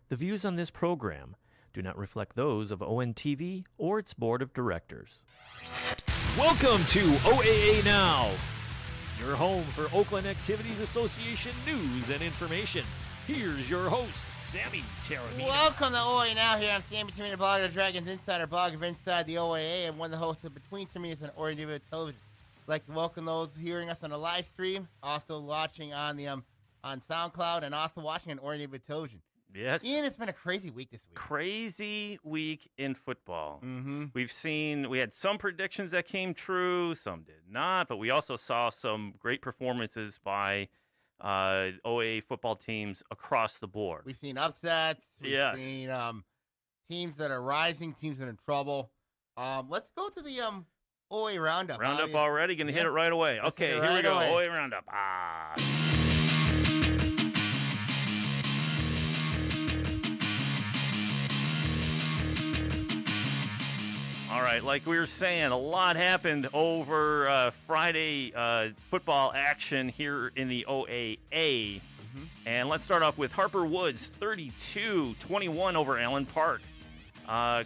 The views on this program do not reflect those of ONTV or its board of directors. Welcome to OAA Now, your home for Oakland Activities Association news and information. Here's your host, Sammy Taormina. Welcome to OAA Now. Here I'm Sammy Taormina, blogger of Dragons Insider, blog of Inside the OAA, and one of the hosts of Between Terminas and Orion Television. I'd like to welcome those hearing us on the live stream, also watching on the on SoundCloud, and also watching on Orion Television. Yes. Ian, it's been a crazy week this week. Crazy week in football. Mm-hmm. We had some predictions that came true, some did not, but we also saw some great performances by OAA football teams across the board. We've seen upsets. We've seen teams that are rising, teams that are in trouble. Let's go to the OAA Roundup. Roundup already? Going to hit it right away. Okay, here we go. OAA Roundup. All right, like we were saying, a lot happened over Friday football action here in the OAA. Mm-hmm. And let's start off with Harper Woods, 32-21 over Allen Park.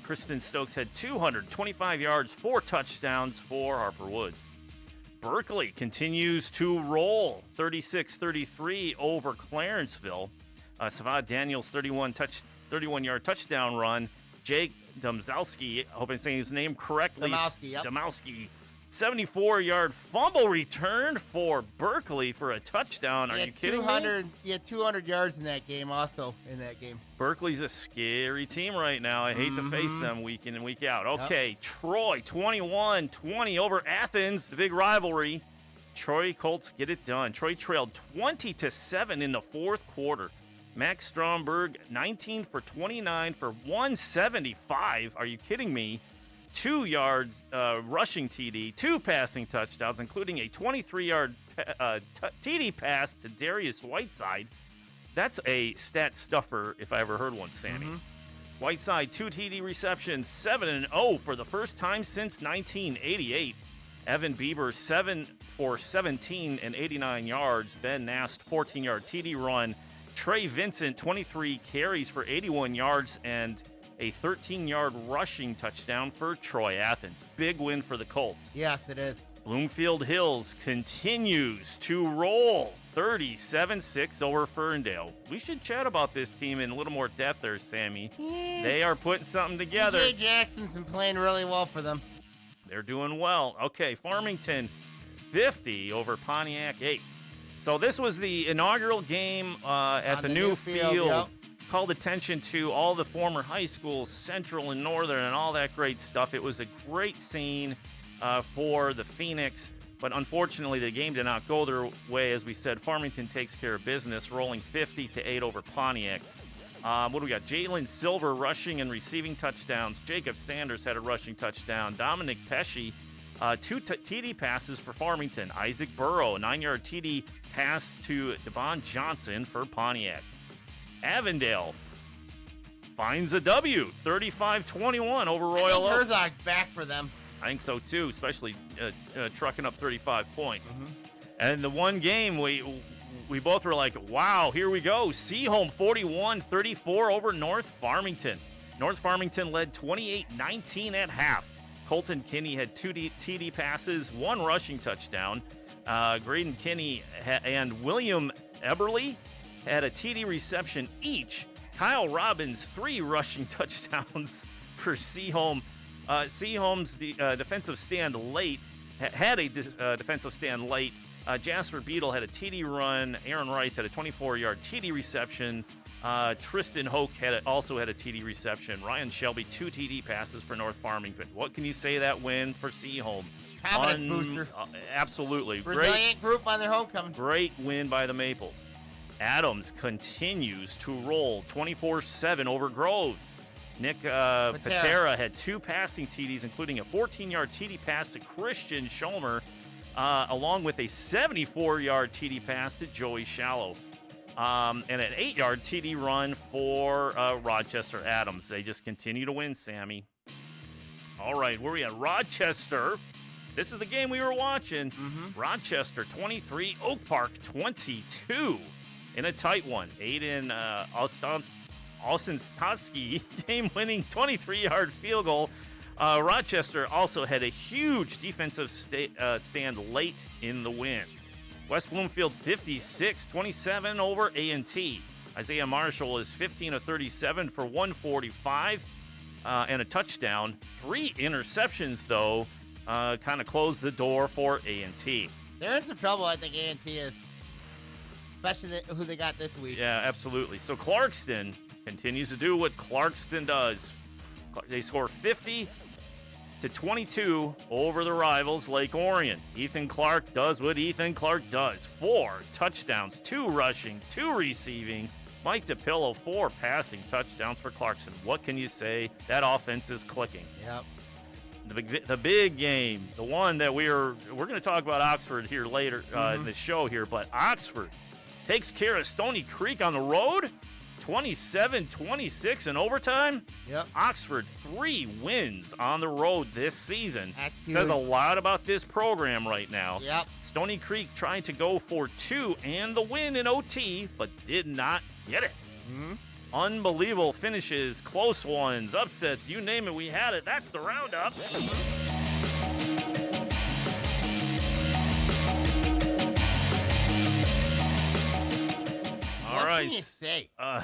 Kristen Stokes had 225 yards, 4 touchdowns for Harper Woods. Berkeley continues to roll, 36-33 over Clarenceville. Savad Daniels, 31-yard touchdown run. Jake Domzowski, I hope I'm saying his name correctly. Domowski, 74-yard fumble return for Berkeley for a touchdown. Are you kidding me? He had 200 yards in that game, also in that game. Berkeley's a scary team right now. I hate to face them week in and week out. Okay, yep. Troy, 21-20 over Athens, the big rivalry. Troy Colts get it done. Troy trailed 20-7 in the fourth quarter. Max Stromberg, 19 for 29 for 175. Are you kidding me? 2 yards rushing TD, 2 passing touchdowns, including a 23-yard TD pass to Darius Whiteside. That's a stat stuffer if I ever heard one, Sammy. Mm-hmm. Whiteside, 2 TD receptions, 7-0 for the first time since 1988. Evan Bieber, 7 for 17 and 89 yards. Ben Nast, 14-yard TD run. Trey Vincent, 23 carries for 81 yards and a 13-yard rushing touchdown for Troy Athens. Big win for the Colts. Yes, it is. Bloomfield Hills continues to roll, 37-6 over Ferndale. We should chat about this team in a little more depth there, Sammy. Yeah. They are putting something together. DJ Jackson's been playing really well for them. They're doing well. Okay, Farmington, 50 over Pontiac, 8. So this was the inaugural game at the new field. Yep. Called attention to all the former high schools, Central and Northern, and all that great stuff. It was a great scene for the Phoenix, but unfortunately the game did not go their way. As we said, Farmington takes care of business, rolling 50-8 over Pontiac. What do we got? Jalen Silver rushing and receiving touchdowns. Jacob Sanders had a rushing touchdown. Dominic Pesci, 2 TD passes for Farmington. Isaac Burrow, 9-yard TD pass to Devon Johnson for Pontiac. Avondale finds a W, 35-21 over Royal Oak. Herzog's back for them. I think so too, especially trucking up 35 points. Mm-hmm. And the one game we both were like, wow, here we go. Seaholm 41-34 over North Farmington. North Farmington led 28-19 at half. Colton Kinney had 2 TD passes, 1 rushing touchdown. Graydon Kinney and William Eberly had a TD reception each. Kyle Robbins, 3 rushing touchdowns for Seaholm. Seaholm's defensive stand late had a defensive stand late. Jasper Beadle had a TD run. Aaron Rice had a 24-yard TD reception. Tristan Hoke also had a TD reception. Ryan Shelby, 2 TD passes for North Farmington. What can you say that win for Seaholm? Confidence booster. Absolutely. Resilient group on their homecoming. Great win by the Maples. Adams continues to roll 24-7 over Groves. Nick Patera had 2 passing TDs, including a 14-yard TD pass to Christian Schomer, along with a 74-yard TD pass to Joey Shallow. And an 8-yard TD run for Rochester Adams. They just continue to win, Sammy. All right, where are we at? Rochester. This is the game we were watching. Mm-hmm. Rochester 23, Oak Park 22 in a tight one. Aiden Austin Stotsky game-winning 23-yard field goal. Rochester also had a huge defensive stand late in the win. West Bloomfield 56-27 over A&T. Isaiah Marshall is 15 of 37 for 145 and a touchdown. 3 interceptions, though, kind of closed the door for A&T. They're in some trouble, I think, A&T is. Especially who they got this week. Yeah, absolutely. So Clarkston continues to do what Clarkston does. They score 50-22 over the rivals Lake Orion. Ethan Clark does what Ethan Clark does. 4 touchdowns, 2 rushing, 2 receiving. Mike DePillo, 4 passing touchdowns for Clarkson. What can you say? That offense is clicking. Yep. The big game, the one that we're going to talk about Oxford here later in the show here, but Oxford takes care of Stony Creek on the road, 27-26 in overtime. Yep. Oxford 3 wins on the road this season. That's Says a huge. lot about this program right now. Yep. Stony Creek trying to go for 2 and the win in OT, but did not get it. Mm-hmm. Unbelievable finishes, close ones, upsets, you name it, we had it. That's the roundup. All right. What can you say? What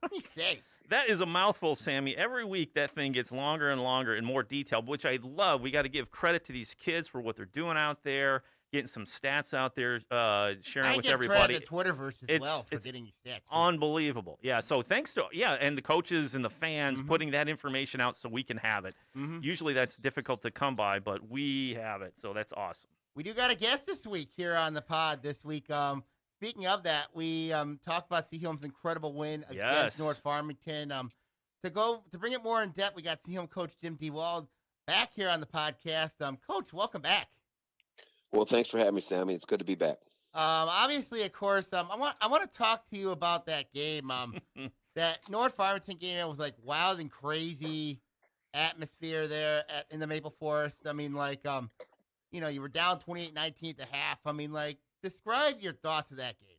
can you say? That is a mouthful, Sammy. Every week that thing gets longer and longer and more detailed, which I love. We got to give credit to these kids for what they're doing out there, getting some stats out there, sharing with everybody. I get credit to Twitterverse as well for getting these stats. Unbelievable. Yeah, so thanks to, and the coaches and the fans putting that information out so we can have it. Usually that's difficult to come by, but we have it, so that's awesome. We do got a guest this week here on the pod this week. Speaking of that, we talked about Seaholm's incredible win against North Farmington. To bring it more in depth, we got Seaholm coach Jim DeWald back here on the podcast. Coach, welcome back. Well, thanks for having me, Sammy. It's good to be back. Obviously, of course, I want to talk to you about that game. That North Farmington game, it was like wild and crazy atmosphere there in the Maple Forest. I mean, like, you were down 28-19 at the half. I mean, like, describe your thoughts of that game.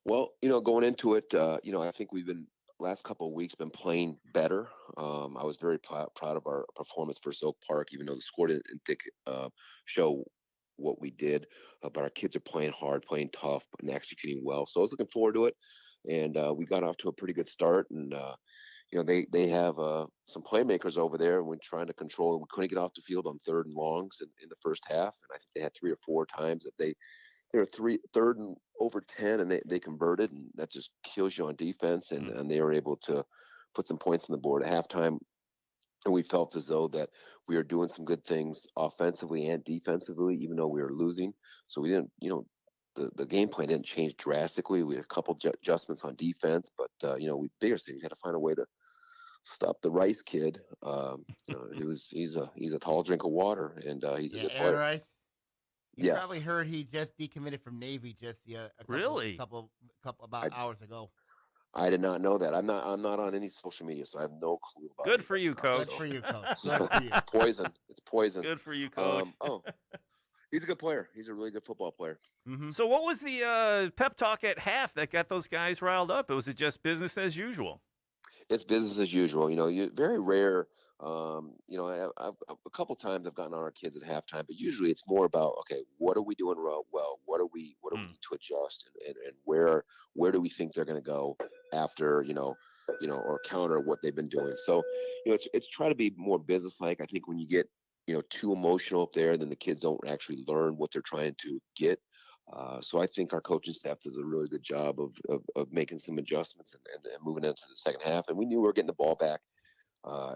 Well, going into it, I think we've been last couple of weeks been playing better. I was very proud of our performance versus Oak Park, even though the score didn't show what we did. But our kids are playing hard, playing tough, and executing well. So I was looking forward to it, and we got off to a pretty good start. And they have some playmakers over there, and we're trying to control. We couldn't get off the field on 3rd and longs in the first half, and I think they had 3 or 4 times that they were 3rd and over 10, and they converted, and that just kills you on defense. And they were able to put some points on the board at halftime, and we felt as though that we were doing some good things offensively and defensively, even though we were losing. So we didn't, the game plan didn't change drastically. We had a couple adjustments on defense, but biggest thing, we had to find a way to stop the Rice kid. He's a tall drink of water, and he's a good player. Rice. You probably heard he just decommitted from Navy just a couple hours ago. I did not know that. I'm not on any social media, so I have no clue about it. Good for you, Coach. Good for you, Coach. Good for you. Poison. It's poison. Good for you, Coach. He's a good player. He's a really good football player. Mm-hmm. So what was the pep talk at half that got those guys riled up? Was it just business as usual? It's business as usual. Very rare. I've a couple times I've gotten on our kids at halftime, but usually it's more about, okay, what are we doing well? What do we need to adjust, and where do we think they're going to go after, or counter what they've been doing. So, it's try to be more business-like. I think when you get, too emotional up there, then the kids don't actually learn what they're trying to get. So I think our coaching staff does a really good job of making some adjustments and moving into the second half. And we knew we were getting the ball back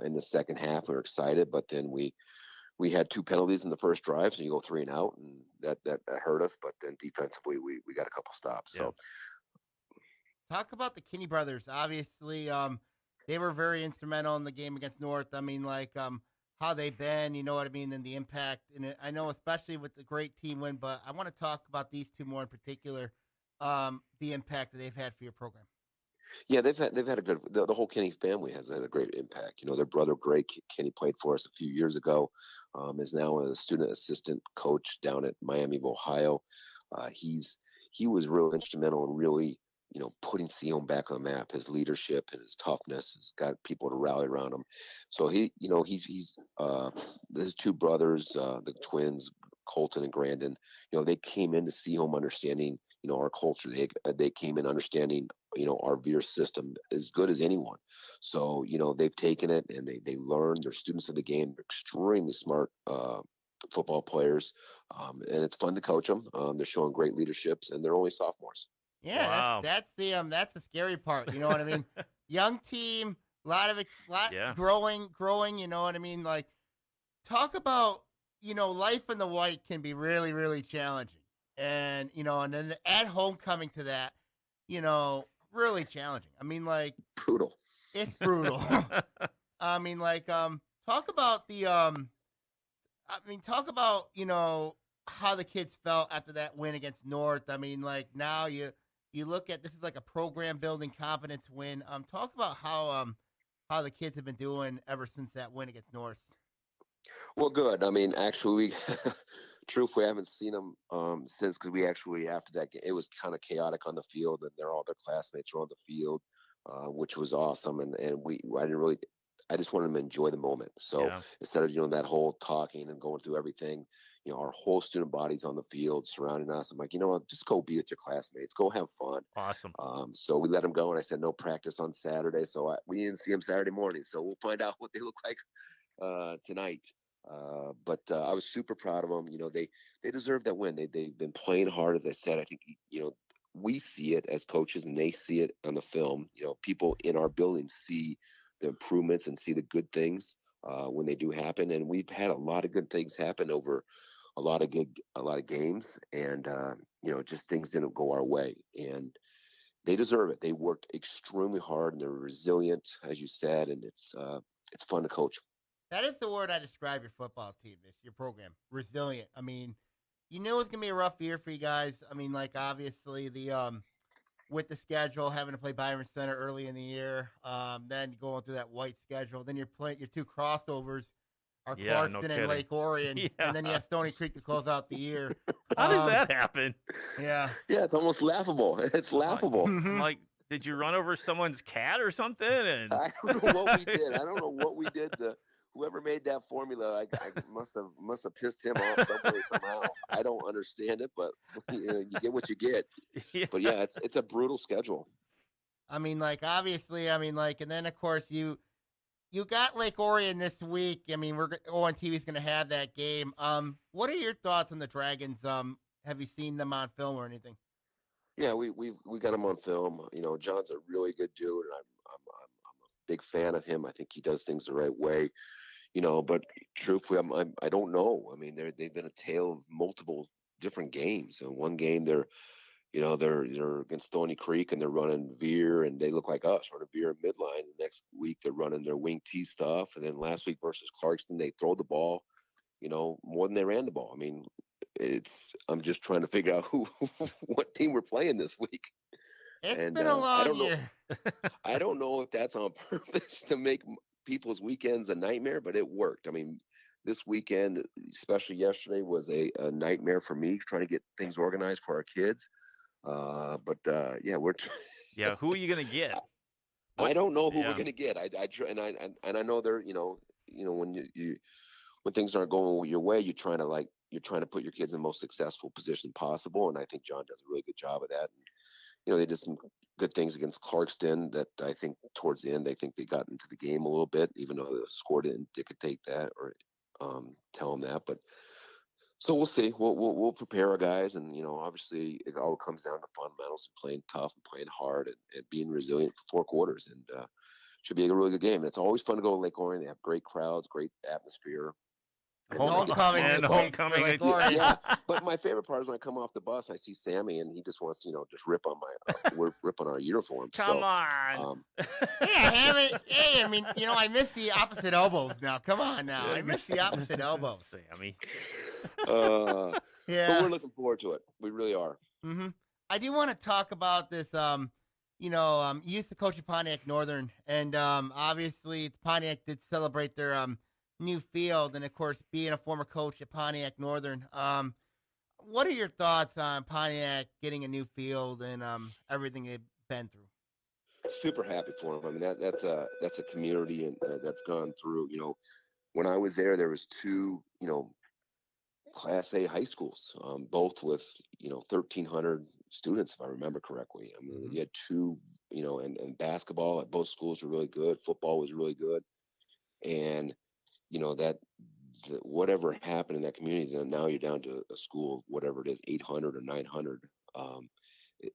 in the second half. We were excited, but then we had 2 penalties in the first drive, so you go 3 and out, and that hurt us. But then defensively, we got a couple stops. So talk about the Kinney Brothers. Obviously, they were very instrumental in the game against North. I mean, like, how they've been, you know what I mean, and the impact. And I know especially with the great team win, but I want to talk about these 2 more in particular, the impact that they've had for your program. Yeah, they've had a good. The whole Kinney family has had a great impact. Their brother Greg Kinney played for us a few years ago. Is now a student assistant coach down at Miami of Ohio. He was real instrumental in really putting Sion back on the map. His leadership and his toughness has got people to rally around him. So he's his two brothers, the twins, Colton and Grandin. They came in to see him understanding, our culture. They came in understanding, our Veer system as good as anyone. So they've taken it and they learned. They're students of the game. They're extremely smart football players, and it's fun to coach them. They're showing great leaderships, and they're only sophomores. Yeah, Wow. that's the scary part. You know what I mean? Young team, lot Yeah. growing. You know what I mean? Like, talk about life in the white can be really, really challenging, and and then at homecoming to that, really challenging. I mean, like, Brutal. it's brutal. I mean, like, talk about how the kids felt after that win against North. I mean, like, now you look at this is like a program building confidence win. Talk about how the kids have been doing ever since that win against North. Well, good. I mean, actually, truth, we haven't seen them since, because we actually, after that game, it was kind of chaotic on the field, and all their classmates were on the field, which was awesome. And I just wanted them to enjoy the moment. So instead of that whole talking and going through everything, our whole student body's on the field surrounding us. I'm like, just go be with your classmates, go have fun. Awesome. So we let them go, and I said no practice on Saturday. So we didn't see them Saturday morning. So we'll find out what they look like tonight. But I was super proud of them. They deserve that win. They've been playing hard, as I said. I think we see it as coaches, and they see it on the film. People in our building see the improvements and see the good things when they do happen. And we've had a lot of good things happen over a lot of games, and just things didn't go our way. And they deserve it. They worked extremely hard, and they're resilient, as you said, and it's fun to coach. That is the word I describe your football team, your program, resilient. I mean, you knew it was going to be a rough year for you guys. I mean, like, obviously with the schedule, having to play Byron Center early in the year, then going through that white schedule, then your two crossovers are Clarkston and Lake Orion, and then you have Stony Creek to close out the year. How does that happen? Yeah. Yeah, it's almost laughable. It's laughable. Like, did you run over someone's cat or something? And I don't know what we did. I don't know what we did to whoever made that formula. I must have pissed him off some way, somehow. I don't understand it, but you get what you get. But yeah, it's a brutal schedule. I mean, like, obviously, I mean, like, and then of course you got Lake Orion this week. I mean, ON TV is going to have that game. What are your thoughts on the Dragons? Have you seen them on film or anything? Yeah, we got him on film. John's a really good dude, and I'm a big fan of him. I think he does things the right way. But truthfully, I don't know. I mean, they've been a tale of multiple different games. In one game, they're against Stony Creek, and they're running veer, and they look like us, running veer and midline. The next week, they're running their wing T stuff, and then last week versus Clarkston, they throw the ball, more than they ran the ball. I mean, I'm just trying to figure out what team we're playing this week. It's been a long year. I don't know if that's on purpose to make people's weekends a nightmare, but it worked. I mean, this weekend, especially yesterday, was a nightmare for me trying to get things organized for our kids. But we're. Yeah, who are you gonna get? I don't know who we're gonna get. I I know they're when things aren't going your way, you're trying to put your kids in the most successful position possible, and I think John does a really good job of that. And, they did some good things against Clarkston that I think towards the end, I think they got into the game a little bit, even though the score didn't dictate that or tell them that. But so we'll see. We'll prepare our guys, and obviously it all comes down to fundamentals and playing tough and playing hard and being resilient for 4 quarters. And should be a really good game. And it's always fun to go to Lake Orion. They have great crowds, great atmosphere. Homecoming. Yeah, but my favorite part is when I come off the bus, I see Sammy, and he just wants to, just rip on rip on our uniform. Come on. Hey, I mean, I miss the opposite elbows now. Come on now, I miss the opposite elbows. Sammy. But we're looking forward to it. We really are. Mm-hmm. I do want to talk about this. You used to coach at Pontiac Northern, and obviously Pontiac did celebrate their new field, and of course being a former coach at Pontiac Northern, what are your thoughts on Pontiac getting a new field and everything they've been through. Super happy for him. I mean, that's a community and that's gone through. When I was there was two, Class A high schools, both with 1,300 students, if I remember correctly. I mean, you had two, and basketball at both schools were really good. Football was really good, and whatever happened in that community, then now you're down to a school, whatever it is, 800 or 900.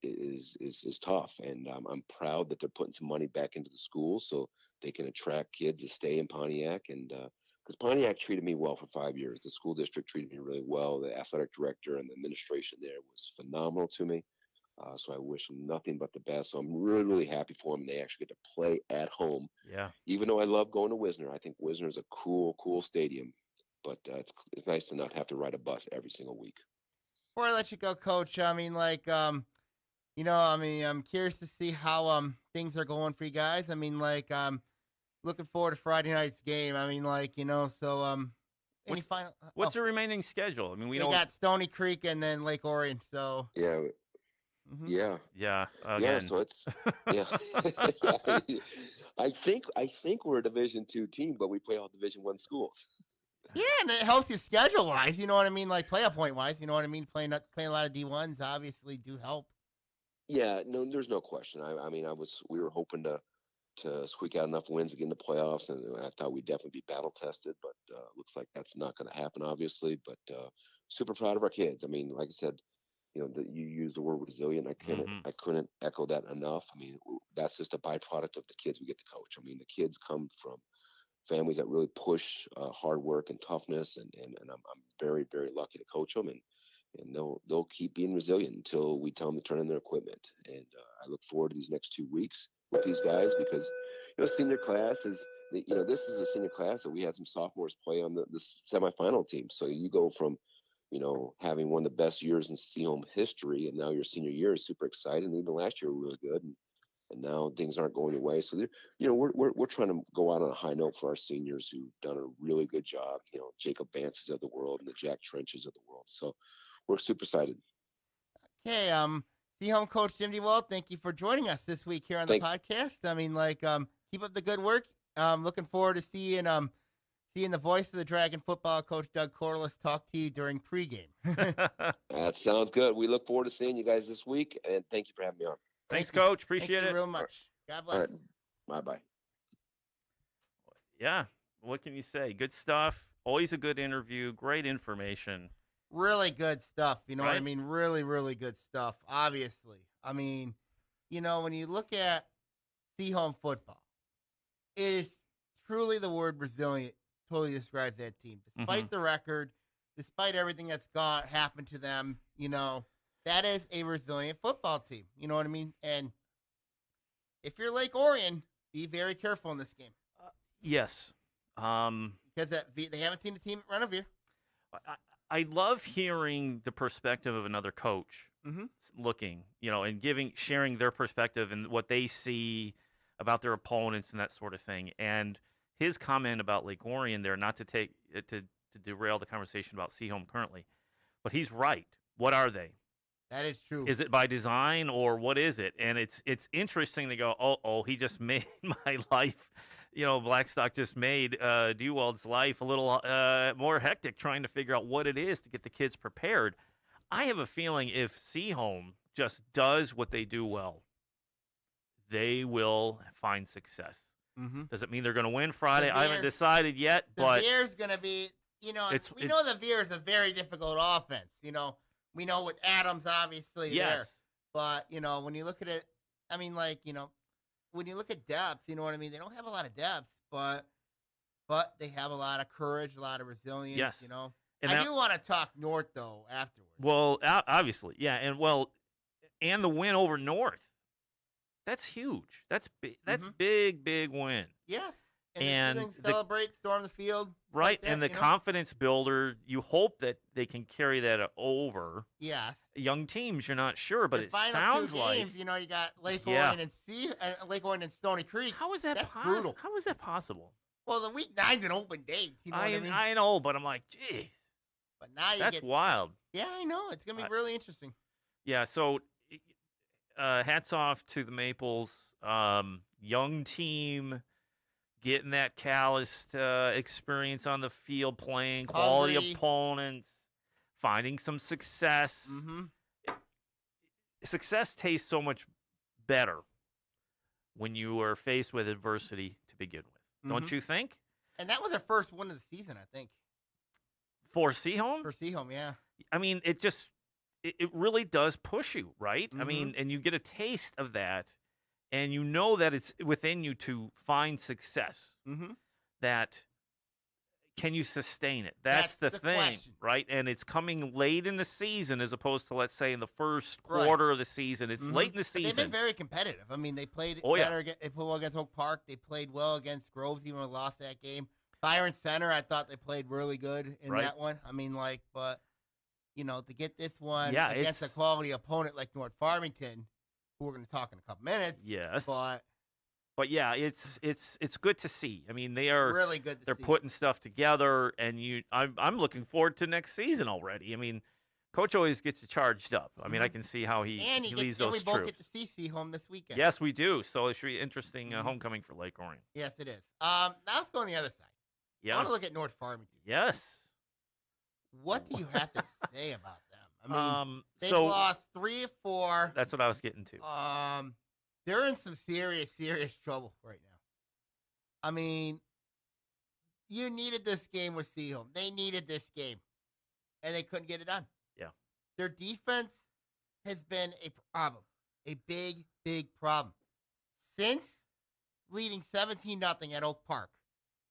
Is tough, and I'm proud that they're putting some money back into the schools so they can attract kids to stay in Pontiac. And because Pontiac treated me well for 5 years, the school district treated me really well. The athletic director and the administration there was phenomenal to me. So I wish them nothing but the best. So I'm really, really happy for them. They actually get to play at home. Yeah. Even though I love going to Wisner, I think Wisner is a cool stadium. But it's nice to not have to ride a bus every single week. Before I let you go, Coach, I mean, I'm curious to see how things are going for you guys. I mean, looking forward to Friday night's game. I mean, any final? What's the remaining schedule? I mean, we got Stony Creek and then Lake Orion. So yeah. Mm-hmm. Yeah. Again. So it's yeah. I think we're a Division II team, but we play all Division I schools. Yeah, and it helps you schedule wise. You know what I mean? Like playoff point wise. You know what I mean? Playing a lot of D1s obviously do help. Yeah, no, there's no question. We were hoping to squeak out enough wins to get in the playoffs, and I thought we'd definitely be battle tested, but looks like that's not going to happen, obviously. But super proud of our kids. I mean, like I said, you used the word resilient. I couldn't echo that enough. I mean, that's just a byproduct of the kids we get to coach. I mean, the kids come from families that really push hard work and toughness, and I'm very, very lucky to coach them, and they'll keep being resilient until we tell them to turn in their equipment. And I look forward to these next 2 weeks with these guys because senior class is this is a senior class that we had some sophomores play on the semifinal team. So you go from having one of the best years in C-home history, and now your senior year is super exciting. And even last year were really good, and now things aren't going away. So we're trying to go out on a high note for our seniors who've done a really good job. Jacob Vances of the world and the Jack Trenches of the world. So we're super excited. Okay, C-home coach Jim DeWalt, thank you for joining us this week here on the podcast. I mean, keep up the good work. Looking forward to seeing the voice of the Dragon football coach Doug Corliss talk to you during pregame. That sounds good. We look forward to seeing you guys this week, and thank you for having me on. Thanks, Coach. Appreciate Thank it. you real much. God bless. All right. Bye-bye. Yeah, what can you say? Good stuff. Always a good interview. Great information. Really good stuff. You know what I Right? mean? Really, really good stuff, obviously. I mean, when you look at C-home football, it is truly the word resilient totally describes that team. Despite the record, despite everything that's happened to them, that is a resilient football team. You know what I mean? And if you're Lake Orion, be very careful in this game. Yes. Because they haven't seen the team at Renovere. I love hearing the perspective of another coach looking, and sharing their perspective and what they see about their opponents and that sort of thing. And his comment about Lake Orion there, not to to derail the conversation about C-home currently, but he's right. What are they? That is true. Is it by design or what is it? And it's interesting to go, oh, he just made my life, Blackstock just made Dewald's life a little more hectic trying to figure out what it is to get the kids prepared. I have a feeling if C-home just does what they do well, they will find success. Mm-hmm. Does it mean they're going to win Friday? I haven't decided yet, but the Bears going to be, we know the Bears is a very difficult offense. We know with Adams obviously there, but when you look at it, I mean, when you look at depth, you know what I mean. They don't have a lot of depth, but they have a lot of courage, a lot of resilience. Yes. And I do want to talk North though afterwards. Well, obviously, yeah, and the win over North. That's huge. That's big. That's big win. Yes. And celebrate, storm the field. Right. Like that, and the confidence builder, you hope that they can carry that over. Yes. Young teams, you're not sure, but it sounds like games, you got Lake Orion and Lake Orion and Stony Creek. How is that possible? How is that possible? Well, the week 9's an open date. You know what I mean? I know, but I'm like, geez. But now that's wild. Yeah, I know. It's gonna be really interesting. Yeah. So hats off to the Maples. Young team, getting that calloused experience on the field, playing quality Hungry. opponents, finding some success. Mm-hmm. Success tastes so much better when you are faced with adversity to begin with. Don't you think? And that was our first win of the season, I think. For Seaholm? For Seaholm, yeah. I mean, it really does push you, right? I mean, and you get a taste of that, and you know that it's within you to find success. That can you sustain it? That's the thing, question. right? And it's coming late in the season as opposed to, let's say, in the first quarter of the season. It's late in the season. But they've been very competitive. I mean, they played better. They played well against Oak Park. They played well against Groves, even though they lost that game. Byron Center, I thought they played really good in that one. I mean, but, to get this one against a quality opponent like North Farmington, who we're going to talk in a couple minutes. Yes. But yeah, it's good to see. I mean, they are really good. They're putting stuff together, and I'm looking forward to next season already. I mean, Coach always gets you charged up. I mean, I can see how he leads those troops. And we both get to see Seaholm this weekend. Yes, we do. So it should be interesting homecoming for Lake Orion. Yes, it is. Now let's go on the other side. Yeah. I want to look at North Farmington. Yes. What do you have to say about them? I mean, they've lost 3 or 4. That's what I was getting to. They're in some serious trouble right now. I mean, you needed this game with Seaholm. They needed this game, and they couldn't get it done. Yeah. Their defense has been a problem, a big problem. Since leading 17-0 at Oak Park,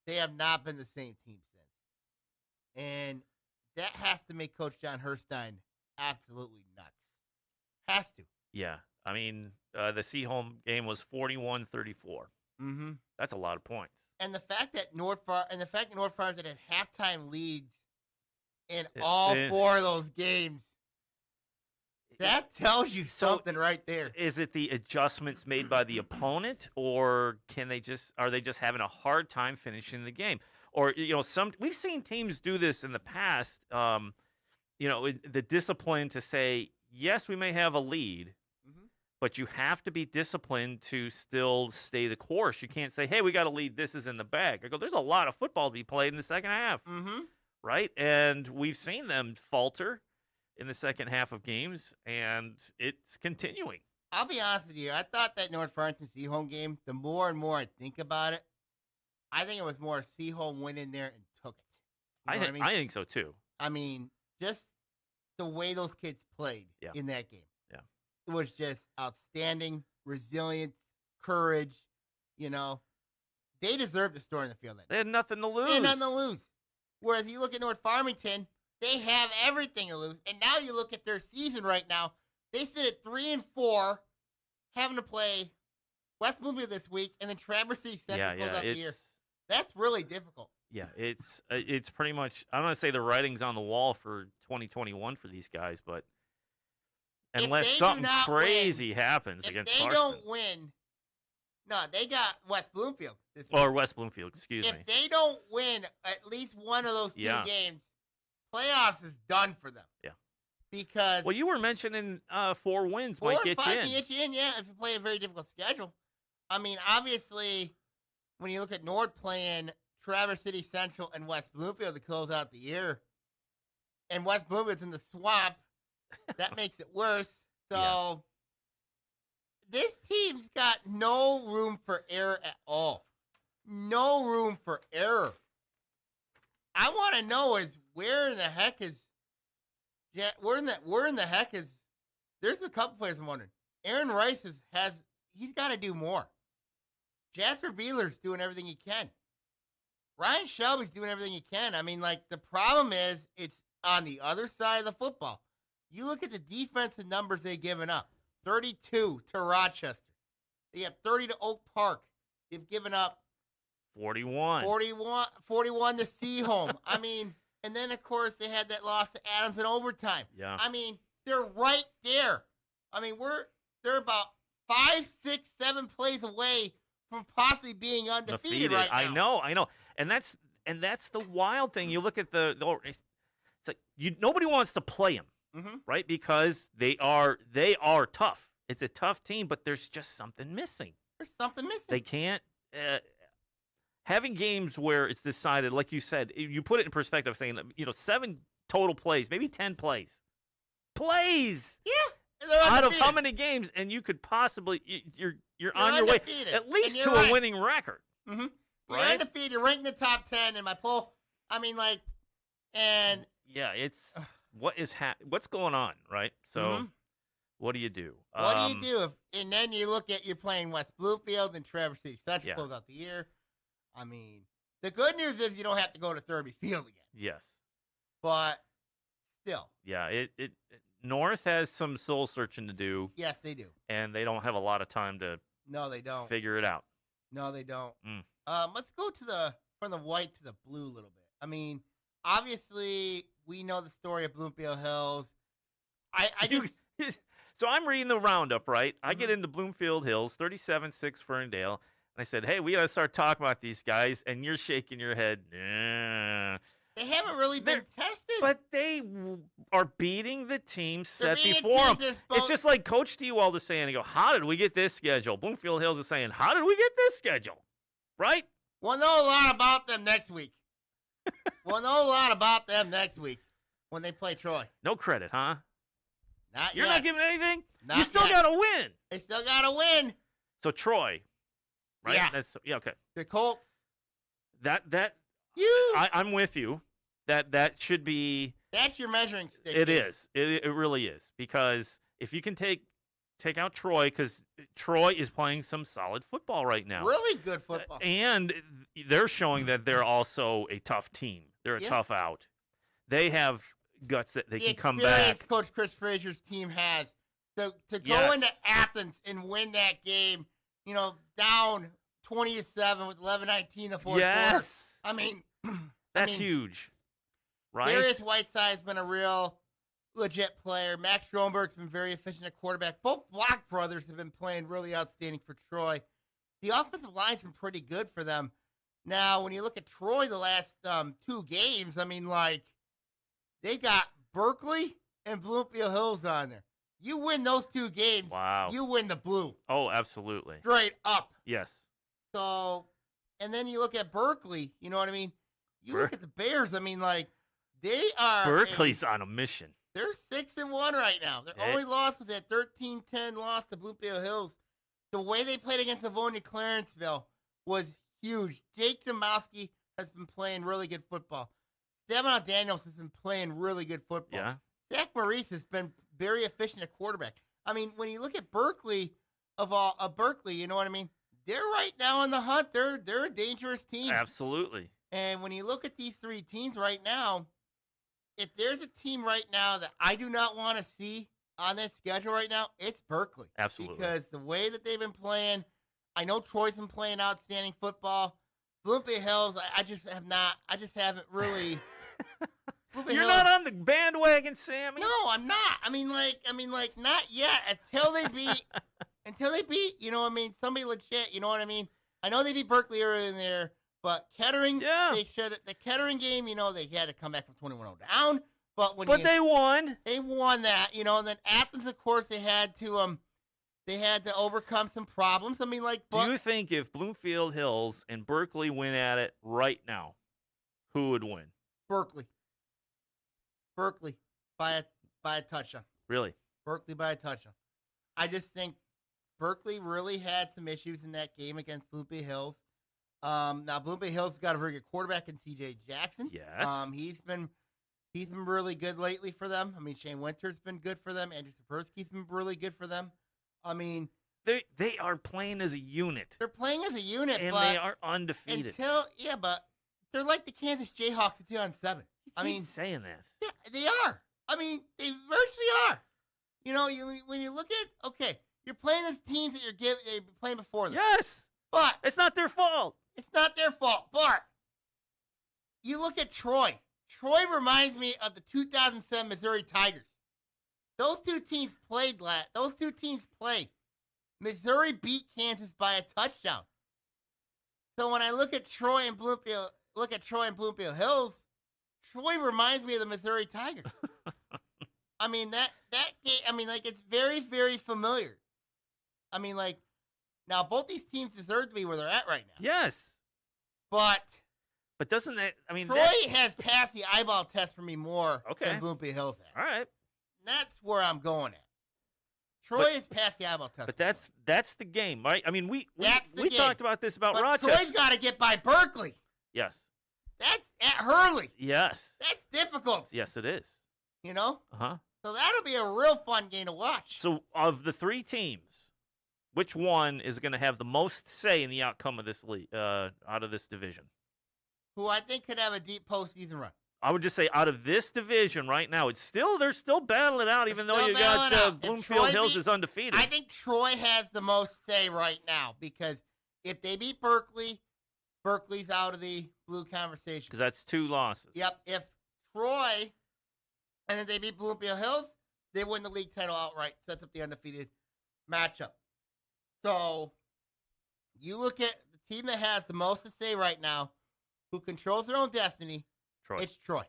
they have not been the same team since. And that has to make Coach John Herstein absolutely nuts. Has to. Yeah. I mean, the Seaholm game was 41-34. That's a lot of points. And the fact that North Farmington had halftime leads in all 4 of those games, that tells you something right there. Is it the adjustments made by the opponent, or are they just having a hard time finishing the game? Or we've seen teams do this in the past. The discipline to say, yes, we may have a lead, but you have to be disciplined to still stay the course. You can't say, hey, we got a lead, this is in the bag. I go, there's a lot of football to be played in the second half, right? And we've seen them falter in the second half of games, and it's continuing. I'll be honest with you. I thought that North Farmington Seaholm game, the more and more I think about it, I think it was more Seaholm went in there and took it. You know what I think so, too. I mean, just the way those kids played in that game. Yeah. It was just outstanding, resilience, courage, They deserved to score in the field. They had nothing to lose. Whereas you look at North Farmington, they have everything to lose. And now you look at their season right now. They sit at 3-4, having to play West Bloomfield this week, and then Traverse City Central goes out the year. That's really difficult. Yeah, it's pretty much, I don't want to say the writing's on the wall for 2021 for these guys, but unless something crazy happens against Clarkson. If they don't win, no, they got West Bloomfield this week. Or West Bloomfield, excuse me. If they don't win at least one of those 2 games, playoffs is done for them. Yeah. Because you were mentioning 4 wins might get you in. 4 or 5 can get you in, if you play a very difficult schedule. I mean, obviously, when you look at North playing Traverse City Central and West Bloomfield to close out the year, and West Bloomfield's in the swamp, that makes it worse. So this team's got no room for error at all. No room for error. I want to know is where in the heck is there's a couple players I'm wondering. Aaron Rice he's got to do more. Jasper Beeler's doing everything he can. Ryan Shelby's doing everything he can. I mean, the problem is it's on the other side of the football. You look at the defensive numbers they've given up. 32 to Rochester. They have 30 to Oak Park. They've given up 41 to Seaholm. I mean, and then, of course, they had that loss to Adams in overtime. Yeah. I mean, they're right there. I mean, they're about 5, 6, 7 plays away from possibly being undefeated right now. I know. And that's the wild thing. You look at it's like nobody wants to play them, right? Because they are tough. It's a tough team, but there's just something missing. There's something missing. They can't having games where it's decided, like you said, you put it in perspective, saying 7 total plays, maybe 10 plays. Yeah. Out of how many games, and you could possibly you're on your way at least to a winning record. Mm-hmm. You're right? undefeated. You're ranked in the top 10 in my poll. I mean, and yeah, it's what's going on, right? So, what do you do? What do you do? And then you look at you're playing West Bluefield and Traverse City Central close out the year. I mean, the good news is you don't have to go to Thurby Field again. Yes, but still, yeah, it North has some soul searching to do. Yes, they do, and they don't have a lot of time to. No, they don't figure it out. No, they don't. Let's go from the white to the blue a little bit. I mean, obviously, we know the story of Bloomfield Hills. So I'm reading the roundup, right? I get into Bloomfield Hills, 37-6 Ferndale, and I said, hey, we got to start talking about these guys, and you're shaking your head. Nah. They haven't really been tested. But they are beating the team set before them. It's just like Coach Stewald is saying, how did we get this schedule? Bloomfield Hills is saying, how did we get this schedule? Right? We'll know a lot about them next week. We'll know a lot about them next week when they play Troy. No credit, huh? Not You're yet. not giving anything? Not you still got to win. They still got to win. So Troy, right? Yeah. Okay. The Colts. I'm with you. That should be. That's your measuring stick. It is. It really is, because if you can take out Troy, because Troy is playing some solid football right now. Really good football. And they're showing that they're also a tough team. They're a tough out. They have guts that they can come back. Coach Chris Frazier's team has to go into Athens and win that game, down 20-7 with 11-19 the fourth quarter. I mean, that's huge, right? Darius Whiteside's been a real legit player. Max Stromberg's been very efficient at quarterback. Both Block brothers have been playing really outstanding for Troy. The offensive line's been pretty good for them. Now, when you look at Troy the last 2 games, I mean, they got Berkeley and Bloomfield Hills on there. You win those 2 games, you win the blue. Oh, absolutely. Straight up. Yes. So, and then you look at Berkeley, you know what I mean? You look at the Bears, I mean, they are. Berkeley's on a mission. They're 6-1 right now. Their only loss was that 13-10 loss to Bloomfield Hills. The way they played against Livonia Clarenceville was huge. Jake Domowski has been playing really good football. Devon Daniels has been playing really good football. Yeah. Zach Maurice has been very efficient at quarterback. I mean, when you look at Berkeley, Berkeley, you know what I mean? They're right now on the hunt. They're a dangerous team. Absolutely. And when you look at these 3 teams right now, if there's a team right now that I do not want to see on that schedule right now, it's Berkeley. Absolutely. Because the way that they've been playing, I know Troy's been playing outstanding football. Bloomfield Hills, I just haven't really. You're not on the bandwagon, Sammy. No, I'm not. I mean, not yet. Until they beat, you know what I mean, somebody legit, you know what I mean? I know they beat Berkeley earlier in there, but Kettering, the Kettering game, they had to come back from 21-0 down. But they won. They won that, and then Athens, of course, they had to overcome some problems. I mean, do you think if Bloomfield Hills and Berkeley win at it right now, who would win? Berkeley by a touchdown. Really? Berkeley by a touchdown. I just think Berkeley really had some issues in that game against Bloomfield Hills. Now Bloomfield Hills has got a very good quarterback in C.J. Jackson. Yes. He's been really good lately for them. I mean, Shane Winter's been good for them. Andrew Sapersky's been really good for them. I mean, they are playing as a unit. They're playing as a unit, and they are undefeated. But they're like the Kansas Jayhawks in 2007. I mean, saying that. Yeah, they are. I mean, they virtually are. When you look at you're playing as teams that you're playing before them. Yes, but it's not their fault. It's not their fault. But you look at Troy. Troy reminds me of the 2007 Missouri Tigers. Those two teams played. Missouri beat Kansas by a touchdown. So when I look at Troy and Bloomfield Hills, Troy reminds me of the Missouri Tigers. I mean that game. I mean, it's very, very familiar. I mean, like, now both these teams deserve to be where they're at right now. Yes. But doesn't that, I mean, Troy has passed the eyeball test for me more than Bloomfield Hills has. All right. That's where I'm going at. Troy has passed the eyeball test. But that's the game, right? I mean, we talked about this about but Rochester. Troy's got to get by Berkeley. Yes. That's at Hurley. Yes. That's difficult. Yes, it is. You know? Uh-huh. So that'll be a real fun game to watch. So of the three teams, which one is going to have the most say in the outcome of this league, out of this division? Who I think could have a deep postseason run. I would just say out of this division right now, they're still battling it out, even though you got Bloomfield Hills is undefeated. I think Troy has the most say right now because if they beat Berkeley, Berkeley's out of the blue conversation. Because that's 2 losses. Yep. If Troy and then they beat Bloomfield Hills, they win the league title outright. Sets up the undefeated matchup. So you look at the team that has the most to say right now, who controls their own destiny. Troy. It's Troy.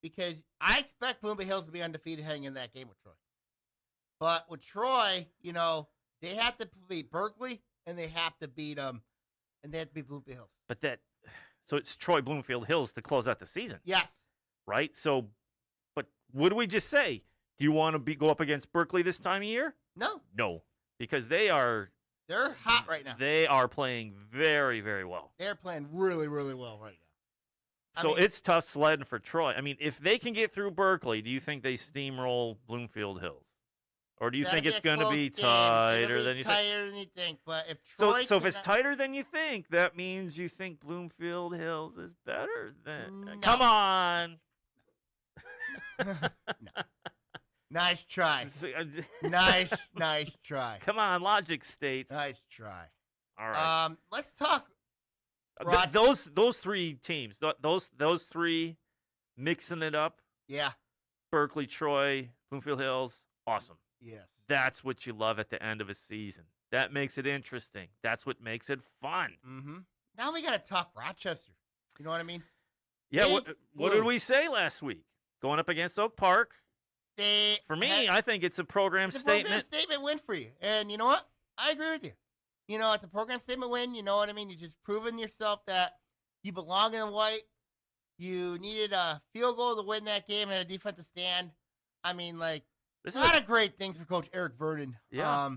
Because I expect Bloomfield Hills to be undefeated heading in that game with Troy. But with Troy, you know, they have to beat Berkeley and they have to beat and they have to beat Bloomfield Hills. So it's Troy Bloomfield Hills to close out the season. Yes. Right? So, but what do we just say? Do you want to go up against Berkeley this time of year? No. No. Because they're hot right now. They are playing very, very well. They're playing really, really well right now. So it's tough sledding for Troy. I mean, if they can get through Berkeley, do you think they steamroll Bloomfield Hills? Or do you think it's going to be tighter than you think? Tighter than you think, but if Troy So if it's tighter than you think, that means you think Bloomfield Hills is better than... No. Come on! No. Nice try. Nice try. Come on, logic states. Nice try. All right. Let's talk. Those three teams, those three, mixing it up. Yeah. Berkeley, Troy, Bloomfield Hills, awesome. Yes. That's what you love at the end of a season. That makes it interesting. That's what makes it fun. Mm-hmm. Now we got to talk Rochester. You know what I mean? Yeah. What did we say last week? Going up against Oak Park. For me, I think it's a program statement. Program statement win for you. And you know what? I agree with you. You know, it's a program statement win. You know what I mean? You're just proving yourself that you belong in the white. You needed a field goal to win that game and a defensive stand. I mean, like, a lot of great things for Coach Eric Vernon. Yeah.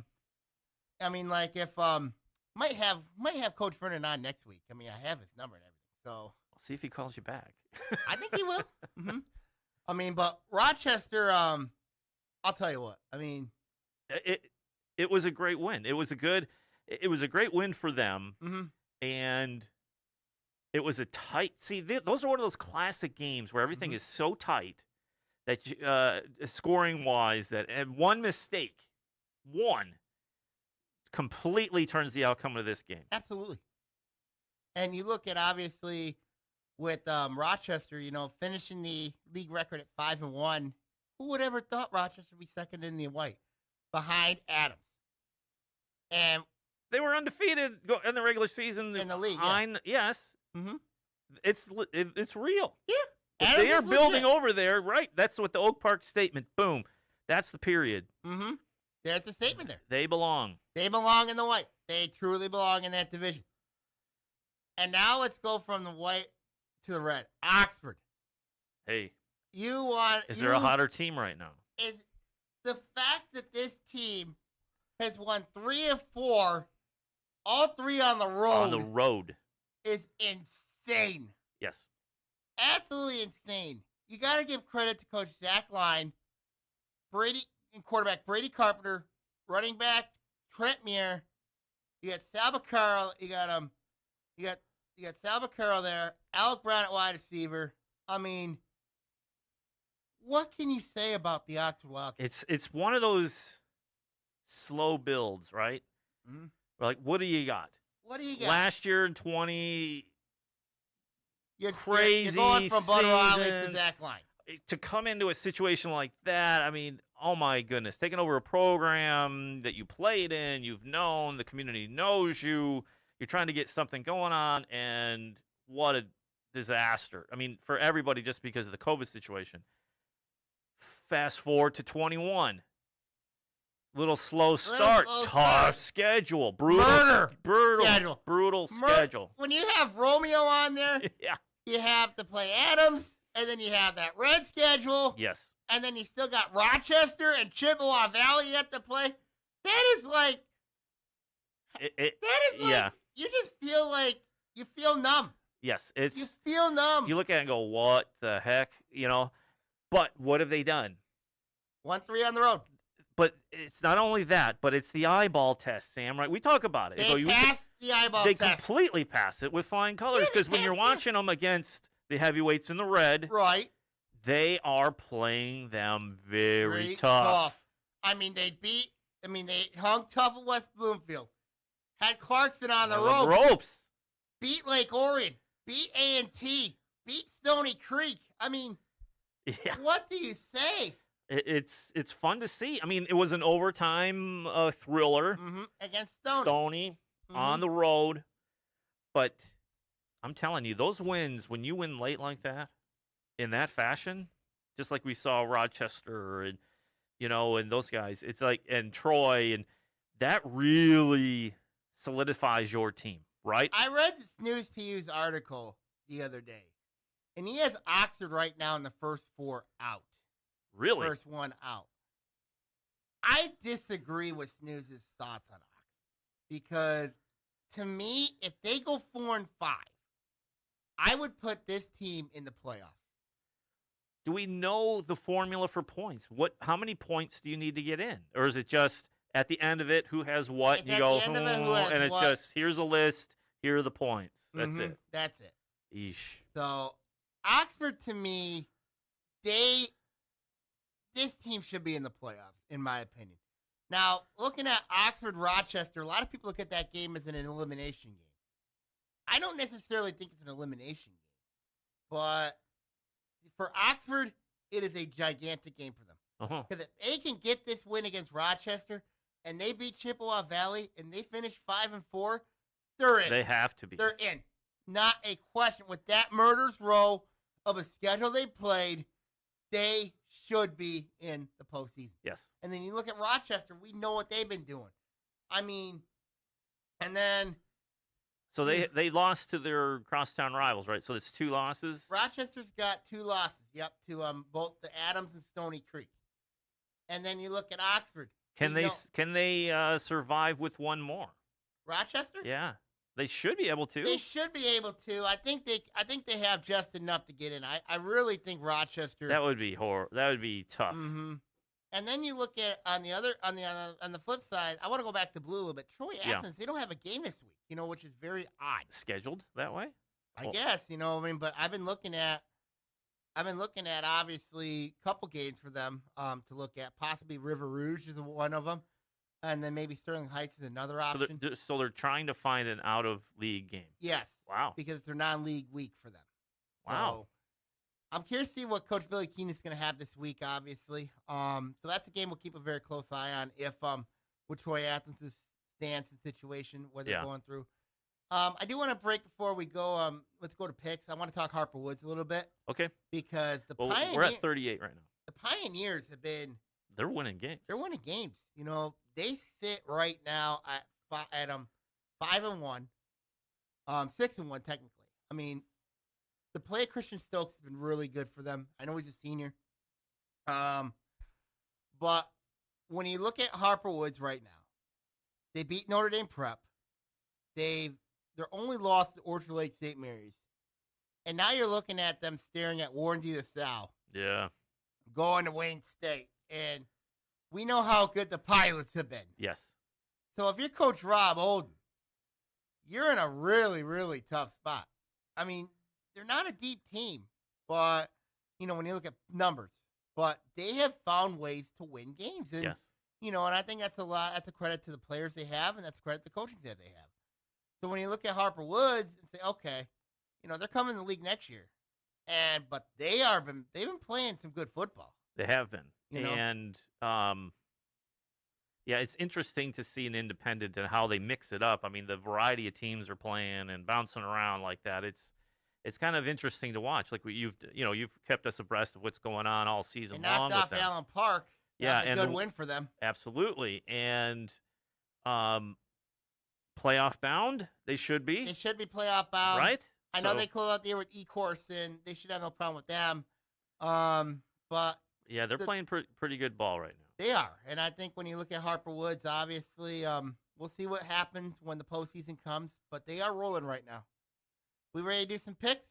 I mean, like, if might have Coach Vernon on next week. I mean, I have his number and everything. So I'll see if he calls you back. I think he will. Mm-hmm. I mean, but Rochester, I'll tell you what. I mean, it was a great win. It was a great win for them, mm-hmm. and it was a tight. See, those are one of those classic games where everything mm-hmm. is so tight that scoring wise, that and one mistake, completely turns the outcome of this game. Absolutely. And you look at obviously with Rochester, you know, finishing the league record at 5-1. Who would ever thought Rochester would be second in the white behind Adams? And they were undefeated in the regular season in the league. Yes, mm-hmm. it's real. Yeah, if they are building over there, right? That's what the Oak Park statement. Boom, that's the period. Mm-hmm. There's the statement there. They belong. They belong in the white. They truly belong in that division. And now let's go from the white to the red. Oxford. Hey. Is there a hotter team right now? Is the fact that this team has won 3 of 4, all 3 on the road. On the road. Is insane. Yes. Absolutely insane. You got to give credit to Coach Zach Line, quarterback Brady Carpenter, running back Trent Muir. You got Sal Baccaro. You got Sal Baccaro there. Alec Brown at wide receiver. I mean, what can you say about the Oxford Wildcats? It's one of those slow builds, right? Mm-hmm. Like, what do you got? What do you got? Last year in 20, you're going from Butter Riley to Zach Line. To come into a situation like that, I mean, oh my goodness, taking over a program that you played in, you've known, the community knows you, you're trying to get something going on, and what a disaster. I mean, for everybody, just because of the COVID situation. Fast forward to 21. Little slow start. Tough schedule. Brutal schedule. When you have Romeo on there, Yeah. you have to play Adams, and then you have that red schedule. Yes. And then you still got Rochester and Chippewa Valley you have to play. That is like, yeah. You just feel like, you feel numb. Yes. You feel numb. You look at it and go, what the heck? You know, but what have they done? 1-3 on the road. But it's not only that, but it's the eyeball test, Sam, right? We talk about it. They passed the eyeball test. They completely pass it with flying colors because when you're watching them against the heavyweights in the red, right, they are playing them very tough. I mean, they hung tough at West Bloomfield. Had Clarkson on the ropes. Beat Lake Orion. Beat A&T. Beat Stony Creek. I mean, what do you say? It's fun to see. I mean, it was an overtime thriller against Stony on the road. But I'm telling you, those wins, when you win late like that, in that fashion, just like we saw Rochester and, and those guys, it's like, and Troy, and that really solidifies your team, right? I read this News to Use article the other day, and he has Oxford right now in the first 4 out. Really? First one out. I disagree with Snooze's thoughts on Oxford because, to me, if they go 4-5, I would put this team in the playoffs. Do we know the formula for points? How many points do you need to get in? Or is it just at the end of it, who has what? And you go, and it's just, here's a list, here are the points. That's it. That's it. Eesh. So, Oxford, to me, this team should be in the playoffs, in my opinion. Now, looking at Oxford-Rochester, a lot of people look at that game as an elimination game. I don't necessarily think it's an elimination game. But for Oxford, it is a gigantic game for them. Because if they can get this win against Rochester, and they beat Chippewa Valley, and they finish 5-4, they're in. They have to be. They're in. Not a question. With that murder's row of a schedule they played, they should be in the postseason. Yes. And then you look at Rochester, we know what they've been doing. I mean, and then... So they lost to their crosstown rivals, right? So it's 2 losses? Rochester's got 2 losses, to both the Adams and Stony Creek. And then you look at Oxford. Can they survive with 1 more? Rochester? Yeah. They should be able to. They should be able to. I think they have just enough to get in. I really think Rochester. That would be That would be tough. Mm-hmm. And then you look at on the flip side. I want to go back to blue a little bit. Troy Athens, they don't have a game this week. Which is very odd. Scheduled that way? I guess. But I've been looking at obviously a couple games for them to look at. Possibly River Rouge is one of them. And then maybe Sterling Heights is another option. So they're trying to find an out-of-league game. Yes. Wow. Because it's their non-league week for them. Wow. So, I'm curious to see what Coach Billy Keene is going to have this week, obviously. So that's a game we'll keep a very close eye on with Troy Athens' stance and situation, what they're going through. I do want to break before we go. Let's go to picks. I want to talk Harper Woods a little bit. Okay. Because we're at 38 right now. The Pioneers have been... They're winning games. They sit right now at 5-1, 6-1 technically. I mean, the play of Christian Stokes has been really good for them. I know he's a senior, but when you look at Harper Woods right now, they beat Notre Dame Prep. Their only loss to Orchard Lake St. Mary's, and now you're looking at them staring at Warren D. LaSalle. Yeah, going to Wayne State, and we know how good the Pilots have been. Yes. So if you're Coach Rob Olden, you're in a really, really tough spot. I mean, they're not a deep team, but, when you look at numbers, but they have found ways to win games. And, yes. And I think that's a credit to the players they have, and that's a credit to the coaching staff they have. So when you look at Harper Woods and say, okay, they're coming in the league next year. But they've been playing some good football. They have been. And it's interesting to see an independent and how they mix it up. I mean, the variety of teams are playing and bouncing around like that. It's kind of interesting to watch. Like you've kept us abreast of what's going on all season long. Knocked off Allen Park. Yeah, That's a good win for them. Absolutely. And playoff bound, they should be. They should be playoff bound. Right? I know they close out the year with Corson. They should have no problem with them. But yeah, they're playing pretty good ball right now. They are. And I think when you look at Harper Woods, obviously, we'll see what happens when the postseason comes. But they are rolling right now. We ready to do some picks?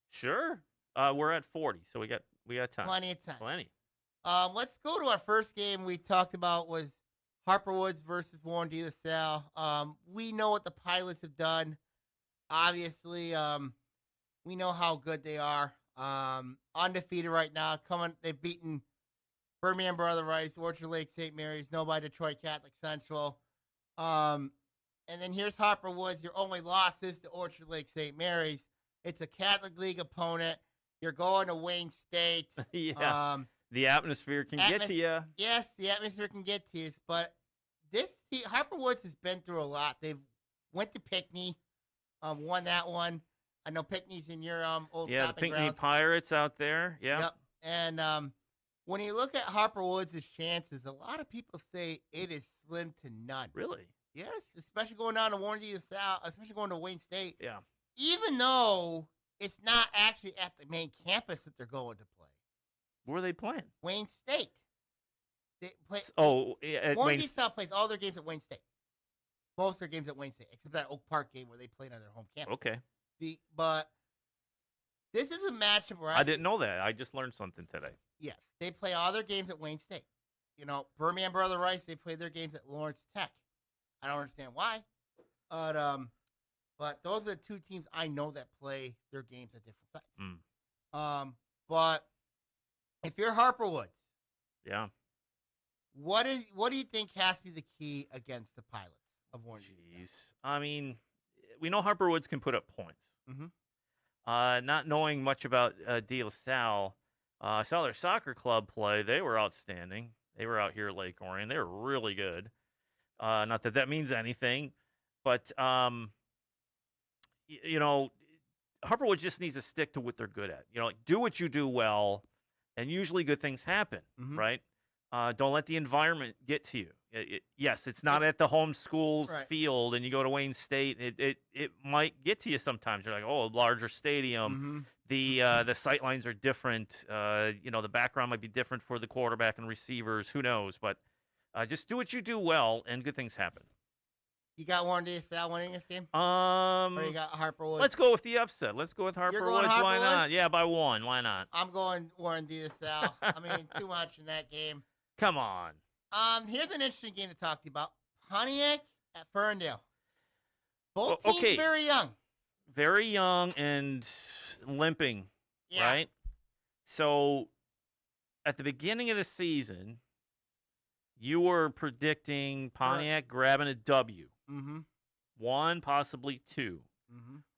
Sure. We're at 40, so we got time. Plenty of time. Plenty. Let's go to our first game we talked about was Harper Woods versus Warren De La Salle. We know what the Pilots have done. Obviously, we know how good they are. Undefeated right now. They've beaten Birmingham Brother Rice, Orchard Lake St. Mary's, nobody Detroit Catholic Central. And then here's Harper Woods. Your only loss is to Orchard Lake St. Mary's. It's a Catholic League opponent. You're going to Wayne State. Yeah. The atmosphere can get to you. Yes, the atmosphere can get to you. But Harper Woods has been through a lot. They've went to Pinckney, won that one. I know Pinckney's in your old the stomping Pinckney grounds. Pirates out there. Yeah. Yep. And when you look at Harper Woods' chances, a lot of people say it is slim to none. Really? Yes, especially going down to Warren De La Salle, especially going to Wayne State. Yeah. Even though it's not actually at the main campus that they're going to play. Where are they playing? Wayne State. They play. At Warren De La Salle plays all their games at Wayne State. Most of their games at Wayne State, except that Oak Park game where they played on their home campus. Okay. But this is a matchup where I didn't know that. I just learned something today. Yes, they play all their games at Wayne State. You know, Birmingham Brother Rice, they play their games at Lawrence Tech. I don't understand why, but those are the two teams I know that play their games at different sites. But if you're Harper Woods, yeah, what do you think has to be the key against the Pilots of Warren? Jeez, I mean, we know Harper Woods can put up points. Mm-hmm. Not knowing much about De La Salle, I saw their soccer club play. They were outstanding. They were out here at Lake Orion. They were really good. Not that that means anything, but you know, Harper Woods just needs to stick to what they're good at. You know, like, do what you do well, and usually good things happen, right? Don't let the environment get to you. Yes, it's not at the home school's field, and you go to Wayne State. It might get to you sometimes. You're like, oh, a larger stadium. The sight lines are different. You know, the background might be different for the quarterback and receivers. Who knows? But just do what you do well, and good things happen. You got Warren De La Salle winning this game? Or you got Harper Woods? Let's go with the upset. Let's go with Harper Woods. Why not? Yeah, by one. Why not? I'm going Warren De La Salle. I mean, too much in that game. Come on. Here's an interesting game to talk to you about. Pontiac at Ferndale. Both teams very young. Very young and limping, right? So, at the beginning of the season, you were predicting Pontiac grabbing a W. One, possibly two.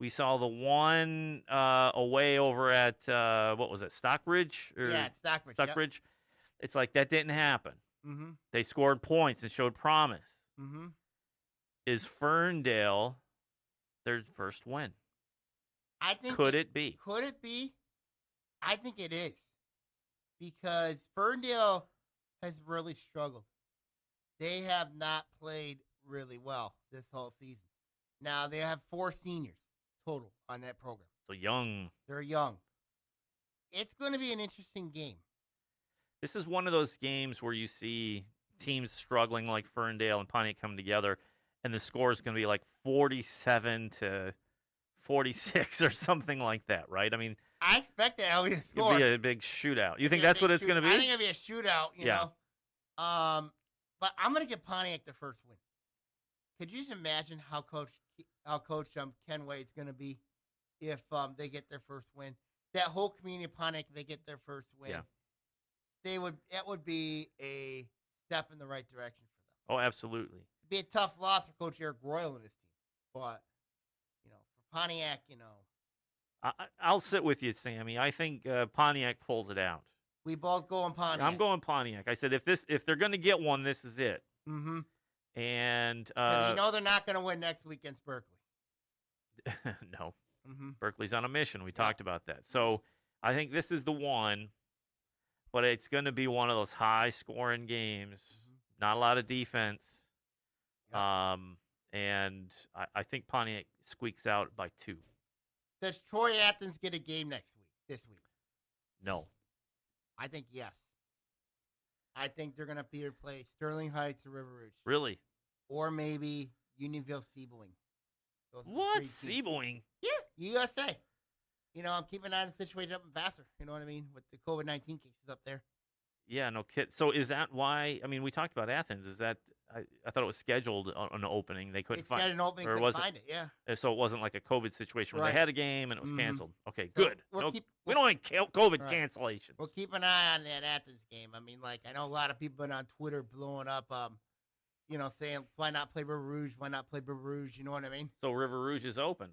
We saw the one away over at, what was it, Stockbridge? It's Stockbridge. Stockbridge. Yep. It's like that didn't happen. They scored points and showed promise. Is Ferndale their first win? I think. Could it be? Could it be? I think it is. Because Ferndale has really struggled. They have not played really well this whole season. Now, they have 4 seniors total on that program. So young. They're young. It's going to be an interesting game. This is one of those games where you see teams struggling like Ferndale and Pontiac coming together, and the score is going to be like 47-46 or something like that, right? I mean, I expect that will be a score. It'll be a big shootout. You think that's what it's going to be? I think it'll be a shootout, you know. But I'm going to give Pontiac the first win. Could you just imagine how Coach Ken Wade's going to be if they get their first win? That whole community of Pontiac, they get their first win. Yeah. It would be a step in the right direction for them. Oh, absolutely. It'd be a tough loss for Coach Eric Royal and his team. But, you know, for Pontiac, you know. I'll sit with you, Sammy. I think Pontiac pulls it out. We both go on Pontiac. I'm going Pontiac. I said if they're going to get one, this is it. And you know they're not going to win next week against Berkeley. No. Berkeley's on a mission. We talked about that. So I think this is the one. but it's going to be one of those high-scoring games. Not a lot of defense. Yep. And I think Pontiac squeaks out by 2. Does Troy Athens get a game this week? No. I think yes. I think they're going to either play Sterling Heights or River Rouge. Really? Or maybe Unionville Seaboing. What? Seaboing? Yeah, USA. I'm keeping an eye on the situation up in Vassar. You know what I mean? With the COVID-19 cases up there. Yeah, no kid. So is that why? I mean, we talked about Athens. Is that I thought it was scheduled on an opening. They couldn't find an opening. Couldn't find it. Yeah. So it wasn't like a COVID situation where they had a game and it was canceled. Okay, So good. We don't want COVID cancellations. We'll keep an eye on that Athens game. I mean, I know a lot of people been on Twitter blowing up, saying why not play River Rouge? Why not play River Rouge? You know what I mean? So River Rouge is open.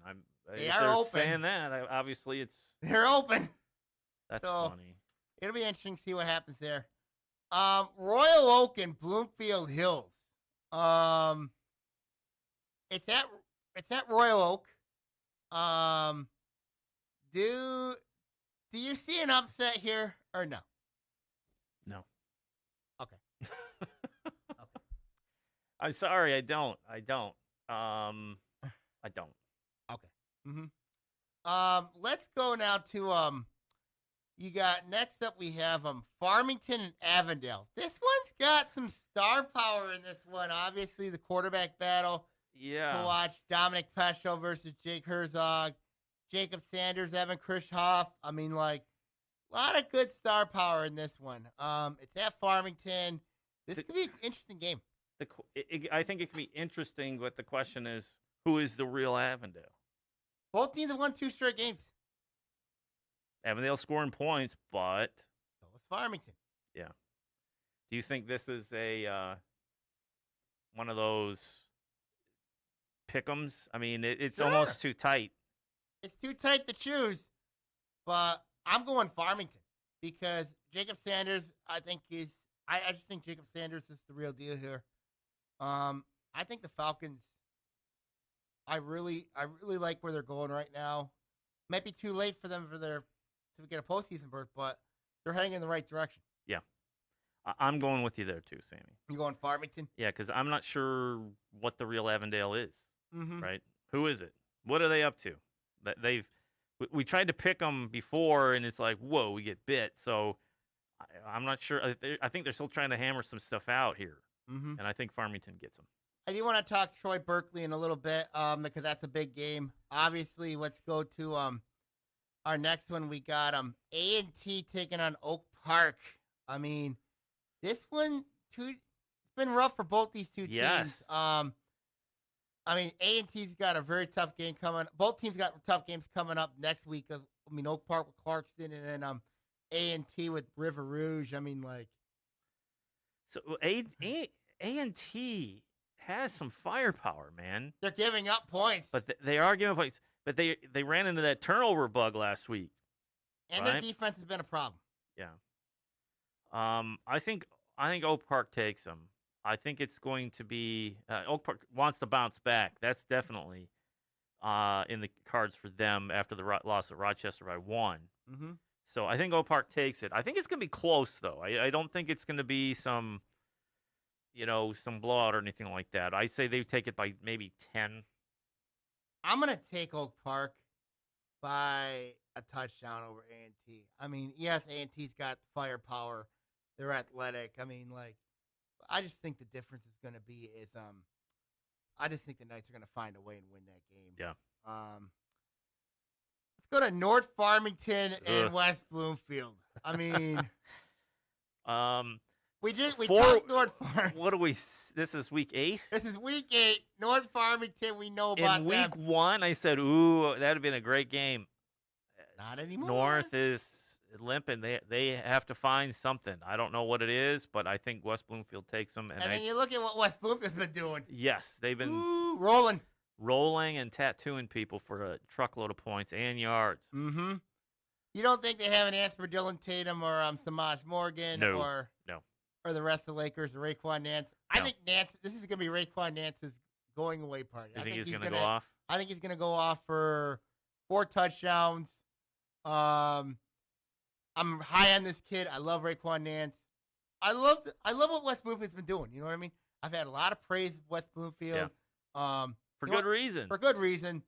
They are open. Saying that. Obviously, they're open. That's funny. It'll be interesting to see what happens there. Royal Oak and Bloomfield Hills. It's at Royal Oak. Do you see an upset here or no? No. Okay. I'm sorry, I don't. I don't. Okay. Let's go now to next up we have Farmington and Avondale. This one's got some star power in this one. Obviously, the quarterback battle. Yeah. To watch Dominic Pescio versus Jake Herzog, Jacob Sanders, Evan Krischhoff. I mean, a lot of good star power in this one. It's at Farmington. This could be an interesting game. I think it can be interesting, but the question is, who is the real Avondale? Both teams have won 2 straight games. Avondale scoring points, but so is Farmington. Yeah. Do you think this is a one of those pick'ems? I mean, it's almost too tight. It's too tight to choose, but I'm going Farmington because Jacob Sanders, I just think Jacob Sanders is the real deal here. I think the Falcons, I really like where they're going right now. Might be too late for them to get a postseason berth, but they're heading in the right direction. Yeah. I'm going with you there too, Sammy. You going Farmington? Yeah, because I'm not sure what the real Avondale is. Mm-hmm. Right? Who is it? What are they up to? We tried to pick them before, and it's like, whoa, we get bit. So I'm not sure. I think they're still trying to hammer some stuff out here, and I think Farmington gets them. I do want to talk Troy Berkeley in a little bit because that's a big game. Obviously, let's go to our next one. We got A&T taking on Oak Park. I mean, this one it's been rough for both these two teams. I mean, A&T's got a very tough game coming. Both teams got tough games coming up next week. Oak Park with Clarkston, and then A&T with River Rouge. I mean, so A&T has some firepower, man. They're giving up points, but they are giving points. But they ran into that turnover bug last week, and their defense has been a problem. Yeah. I think Oak Park takes them. I think it's going to be Oak Park wants to bounce back. That's definitely in the cards for them after the loss at Rochester by 1. Mm-hmm. So I think Oak Park takes it. I think it's going to be close, though. I don't think it's going to be some blowout or anything like that. I say they take it by maybe 10. I'm going to take Oak Park by a touchdown over A&T. I mean, yes, A&T's got firepower. They're athletic. I mean, I just think the difference is going to be I just think the Knights are going to find a way and win that game. Yeah. Let's go to North Farmington and West Bloomfield. I mean, we talked North Farmington. What do we? This is week 8. This is week 8. North Farmington. We know about in week 1. I said, "Ooh, that'd have been a great game." Not anymore. North is limping. They have to find something. I don't know what it is, but I think West Bloomfield takes them. And then you look at what West Bloomfield's been doing. Yes, they've been rolling and tattooing people for a truckload of points and yards. Mm-hmm. You don't think they have an answer for Dylan Tatum or Samaj Morgan or the rest of the Lakers or Raekwon Nance? No. I think this is going to be Raekwon Nance's going away party. You think he's going to go off? I think he's going to go off for 4 touchdowns. I'm high on this kid. I love Raekwon Nance. I love what West Bloomfield's been doing. You know what I mean? I've had a lot of praise of West Bloomfield. Yeah. For good reason. For good reason.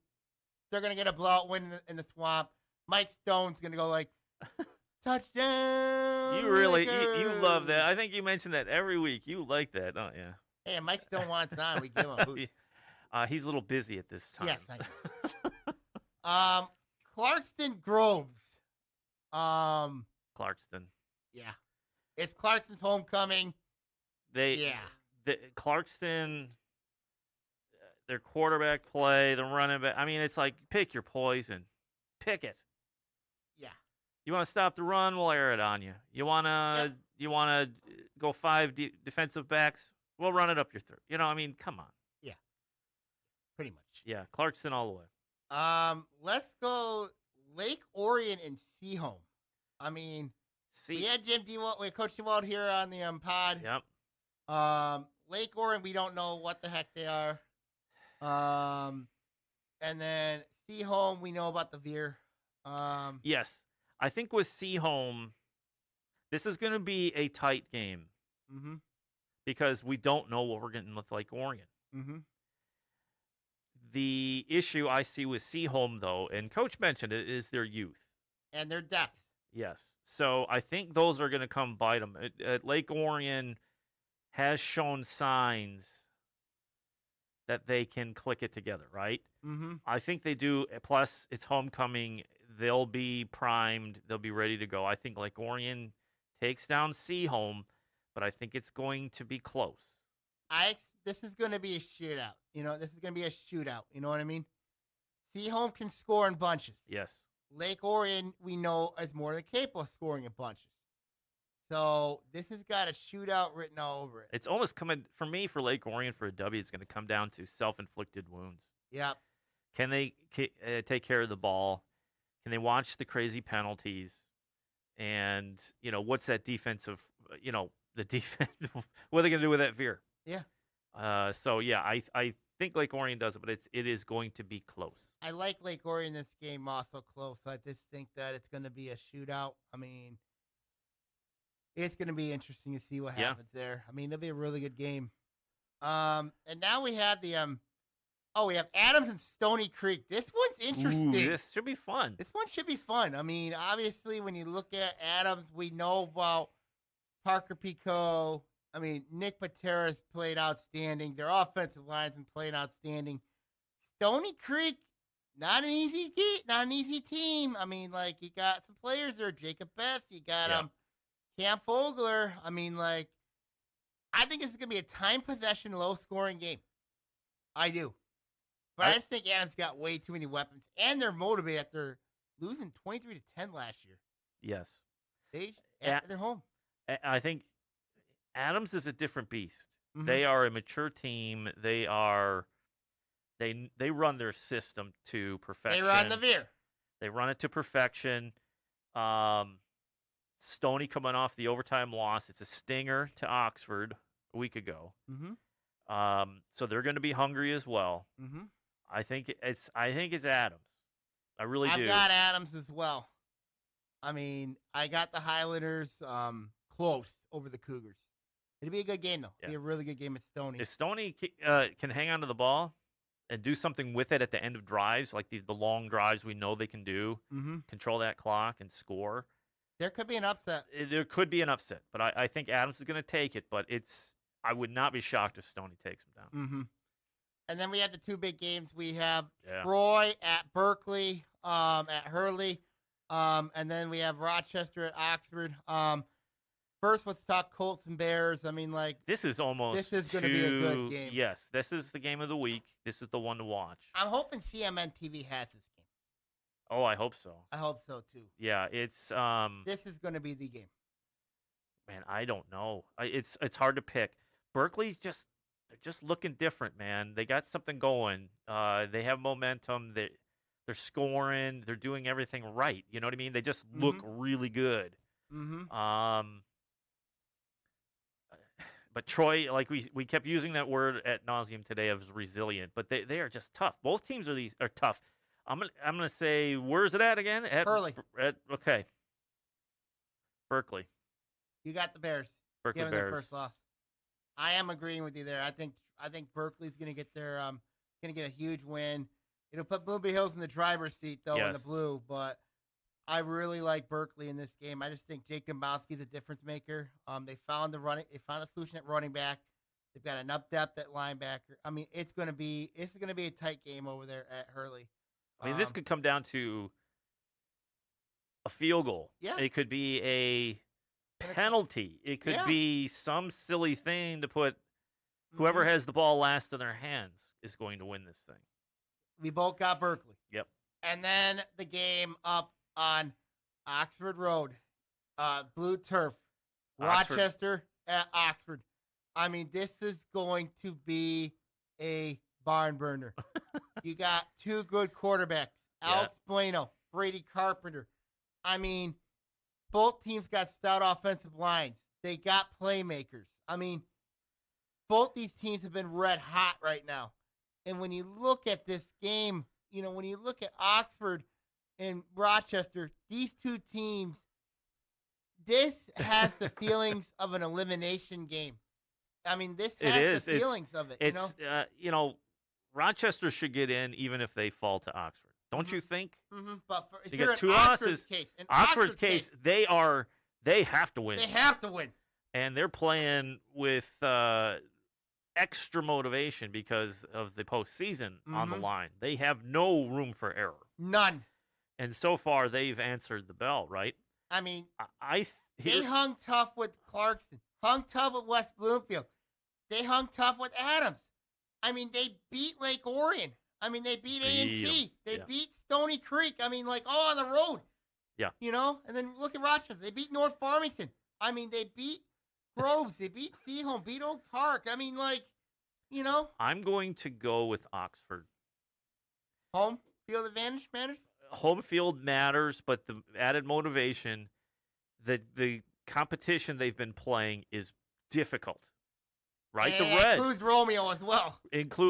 They're going to get a blowout win in the swamp. Mike Stone's going to go like, touchdown. You really, you love that. I think you mention that every week. You like that, don't you? Hey, Mike Stone wants on. We give him a boost. He's a little busy at this time. Yes, I know. Clarkston Groves. Clarkston. Yeah. It's Clarkston's homecoming. Clarkston, their quarterback play, the running back. I mean, it's like, pick your poison. Pick it. Yeah. You want to stop the run? We'll air it on you. You want to go 5 defensive backs? We'll run it up your throat. I mean, come on. Yeah. Pretty much. Yeah, Clarkston all the way. Let's go Lake Orion and Seaholm. I mean, we had Coach Dewald here on the pod. Yep. Lake Orion, we don't know what the heck they are. And then Seaholm, we know about the Veer. Yes. I think with Seaholm, this is going to be a tight game. Mm-hmm. Because we don't know what we're getting with Lake Orion. Mm-hmm. The issue I see with Seaholm, though, and Coach mentioned it, is their youth. And their depth. Yes. So I think those are going to come bite them. Lake Orion has shown signs that they can click it together, right? Mm-hmm. I think they do. Plus, it's homecoming. They'll be primed. They'll be ready to go. I think Lake Orion takes down Seaholm, but I think it's going to be close. This is going to be a shootout. This is going to be a shootout. You know what I mean? Seaholm can score in bunches. Yes. Lake Orion, we know, is more than capable of scoring in bunches. So this has got a shootout written all over it. It's almost coming, for me, for Lake Orion, for a W, it's going to come down to self-inflicted wounds. Yep. Can they take care of the ball? Can they watch the crazy penalties? And, what's that defensive, the defense, what are they going to do with that Veer? Yeah. I think Lake Orion does it, but it is going to be close. I like Lake Orion this game also close. I just think that it's going to be a shootout. I mean, it's going to be interesting to see what happens there. I mean, it'll be a really good game. And now we have we have Adams and Stony Creek. This one's interesting. Ooh, this should be fun. This one should be fun. I mean, obviously, when you look at Adams, we know about Parker Pico. I mean, Nick Patera's played outstanding. Their offensive line's played outstanding. Stony Creek, not an easy team. I mean, you got some players there. Jacob Best, you got Cam Fogler. I mean, I think this is going to be a time possession, low-scoring game. I do. But I just think Adams got way too many weapons, and they're motivated after losing 23-10 last year. Yes. They're home. I think Adams is a different beast. Mm-hmm. They are a mature team. They run their system to perfection. They run the Veer. They run it to perfection. Stoney coming off the overtime loss. It's a stinger to Oxford a week ago. Mm-hmm. So they're going to be hungry as well. Mm-hmm. I think it's Adams. I really do. I've got Adams as well. I mean, I got the Highlanders close over the Cougars. It'll be a good game, though. It'll be a really good game at Stoney. If Stoney can hang on to the ball and do something with it at the end of drives, like the long drives we know they can do, control that clock and score. There could be an upset. There could be an upset, but I think Adams is going to take it, but I would not be shocked if Stoney takes him down. Mm-hmm. And then we have the two big games. We have Troy at Berkeley, at Hurley, and then we have Rochester at Oxford. First, let's talk Colts and Bears. I mean, this is going to be a good game. Yes, this is the game of the week. This is the one to watch. I'm hoping CMN TV has this game. Oh, I hope so. I hope so too. Yeah, it's This is going to be the game. Man, I don't know. It's hard to pick. Berkeley's they're just looking different, man. They got something going. They have momentum. They're scoring. They're doing everything right. You know what I mean? They just look really good. Mm-hmm. But Troy, we kept using that word ad nauseum today of resilient, but they are just tough. Both teams are tough. I'm gonna say, where's it at again? At Hurley. Okay. Berkeley. You got the Bears. Berkeley Giving Bears. their first loss. I am agreeing with you there. I think Berkeley's going to get a huge win. It'll put Blueberry Hills in the driver's seat though in the blue, but I really like Berkeley in this game. I just think Jake Dombrowski's a difference maker. They found a solution at running back. They've got enough depth at linebacker. I mean, it's going to be a tight game over there at Hurley. I mean, this could come down to a field goal. Yeah. It could be a penalty. It could be some silly thing to put whoever has the ball last in their hands is going to win this thing. We both got Berkeley. Yep. And then the game up on Oxford Road, blue turf, Rochester at Oxford. I mean, this is going to be a barn burner. You got two good quarterbacks, Alex Bueno, Brady Carpenter. I mean, both teams got stout offensive lines. They got playmakers. I mean, both these teams have been red hot right now. And when you look at this game, when you look at Oxford and Rochester, these two teams, this has the feelings of an elimination game. I mean, this has the feelings of it. Rochester should get in even if they fall to Oxford. Don't you think? Mm-hmm. But you got two losses. In Oxford's case, they have to win. They have to win. And they're playing with extra motivation because of the postseason on the line. They have no room for error. None. And so far, they've answered the bell, right? I mean, they hung tough with Clarkson, hung tough with West Bloomfield. They hung tough with Adams. I mean, they beat Lake Orion. I mean, they beat A&T. They beat Stony Creek. I mean, all on the road. Yeah. And then look at Rochester. They beat North Farmington. I mean, they beat Groves. They beat Seaholm, beat Oak Park. I mean, I'm going to go with Oxford. Home field advantage matters? Home field matters, but the added motivation, the competition they've been playing is difficult. Right? And the Reds. Includes Romeo as well.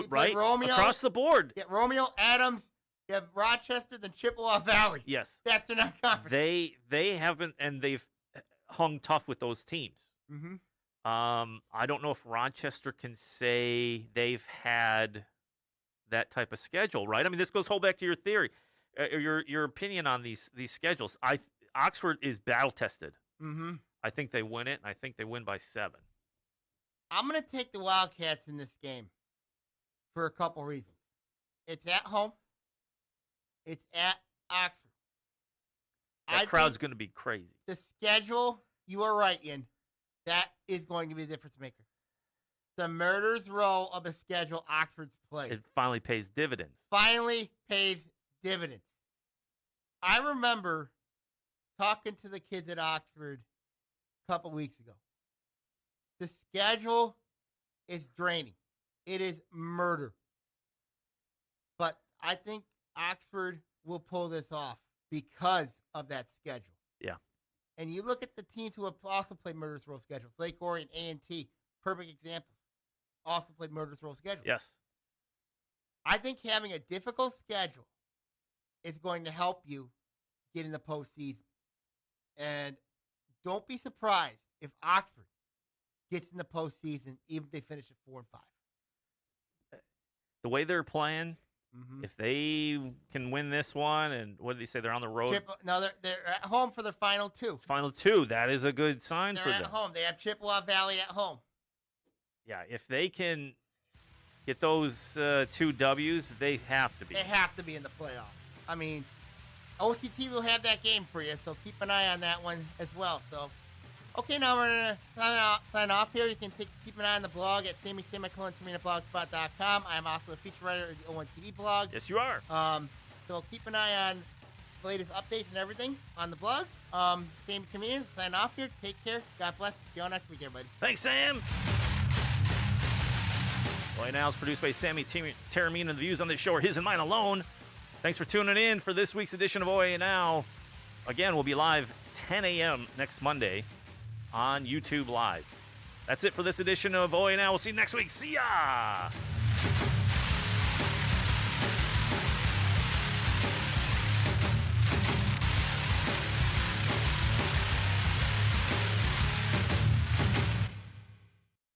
Right? Romeo, across the board. Yeah, Romeo, Adams, you have Rochester, then Chippewa Valley. Yes. That's their non-conference. They haven't, and they've hung tough with those teams. Mm-hmm. I don't know if Rochester can say they've had that type of schedule, right? I mean, this goes whole back to your theory, your opinion on these schedules. Oxford is battle tested. Mm-hmm. I think they win it, and I think they win by 7. I'm going to take the Wildcats in this game for a couple reasons. It's at home. It's at Oxford. That crowd's going to be crazy. The schedule, you are right, Ian. That is going to be the difference maker. The murder's row of a schedule Oxford's played. It finally pays dividends. Finally pays dividends. I remember talking to the kids at Oxford a couple weeks ago. The schedule is draining. It is murder. But I think Oxford will pull this off because of that schedule. Yeah. And you look at the teams who have also played murderous row schedules. Lake Orion, A&T, perfect examples. Also played murderous row schedules. Yes. I think having a difficult schedule is going to help you get in the postseason. And don't be surprised if Oxford gets in the postseason, even if they finish at 4-5. The way they're playing, if they can win this one, and what did they say? They're on the road. They're at home for their final 2. Final 2. That is a good sign they're for them. They're at home. They have Chippewa Valley at home. Yeah, if they can get those 2 W's, they have to be. They have to be in the playoffs. I mean, OCT will have that game for you, so keep an eye on that one as well. So, okay, now we're going to sign off here. You can keep an eye on the blog at SammyTaormina.blogspot.com. I'm also a feature writer of the O1TV blog. Yes, you are. So keep an eye on the latest updates and everything on the blogs. Sammy Taormina, sign off here. Take care. God bless. See you all next week, everybody. Thanks, Sam. OAA Now is produced by Sammy Taormina, and the views on this show are his and mine alone. Thanks for tuning in for this week's edition of OAA Now. Again, we'll be live 10 a.m. next Monday on YouTube Live. That's it for this edition of OAA Now. We'll see you next week. See ya!